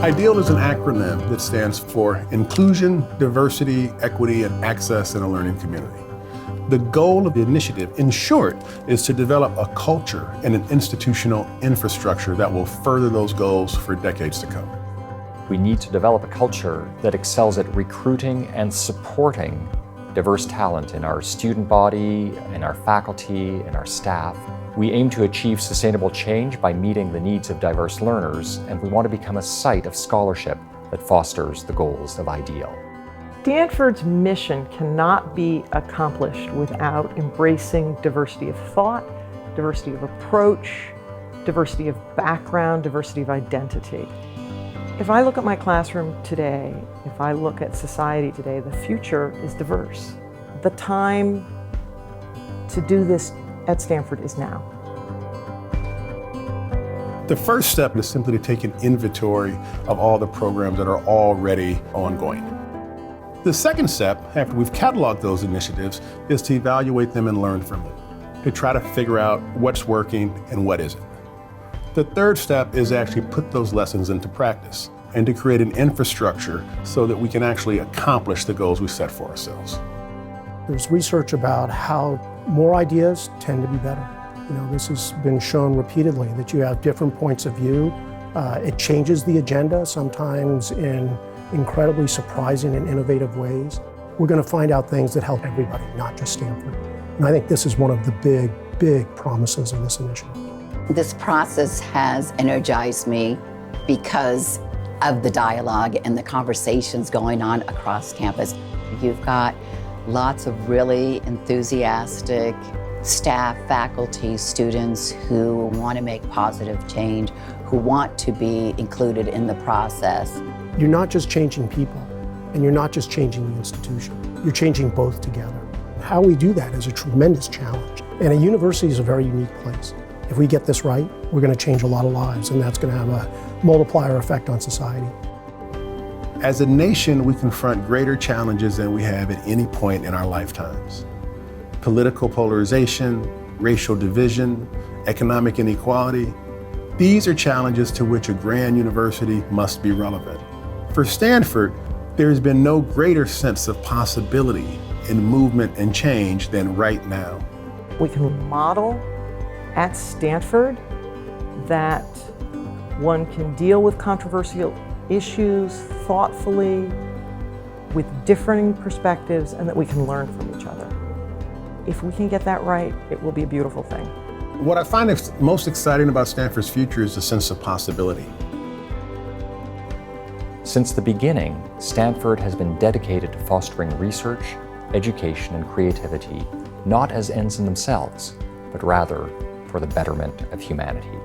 IDEAL is an acronym that stands for Inclusion, Diversity, Equity, and Access in a Learning Community. The goal of the initiative, in short, is to develop a culture and an institutional infrastructure that will further those goals for decades to come. We need to develop a culture that excels at recruiting and supporting diverse talent in our student body, in our faculty, in our staff. We aim to achieve sustainable change by meeting the needs of diverse learners, and we want to become a site of scholarship that fosters the goals of IDEAL. Stanford's mission cannot be accomplished without embracing diversity of thought, diversity of approach, diversity of background, diversity of identity. If I look at my classroom today, if I look at society today, the future is diverse. The time to do this at Stanford is now. The first step is simply to take an inventory of all the programs that are already ongoing. The second step, after we've cataloged those initiatives, is to evaluate them and learn from them, to try to figure out what's working and what isn't. The third step is actually put those lessons into practice and to create an infrastructure so that we can actually accomplish the goals we set for ourselves. There's research about how more ideas tend to be better. This has been shown repeatedly that you have different points of view. It changes the agenda, sometimes in incredibly surprising and innovative ways. We're going to find out things that help everybody, not just Stanford. And I think this is one of the big, big promises of this initiative. This process has energized me because of the dialogue and the conversations going on across campus. You've got lots of really enthusiastic staff, faculty, students who want to make positive change, who want to be included in the process. You're not just changing people, and you're not just changing the institution. You're changing both together. How we do that is a tremendous challenge. And a university is a very unique place. If we get this right, we're going to change a lot of lives, and that's going to have a multiplier effect on society. As a nation, we confront greater challenges than we have at any point in our lifetimes. Political polarization, racial division, economic inequality, these are challenges to which a grand university must be relevant. For Stanford, there has been no greater sense of possibility in movement and change than right now. We can model at Stanford that one can deal with controversial issues thoughtfully, with differing perspectives, and that we can learn from each other. If we can get that right, it will be a beautiful thing. What I find most exciting about Stanford's future is the sense of possibility. Since the beginning, Stanford has been dedicated to fostering research, education, and creativity, not as ends in themselves, but rather for the betterment of humanity.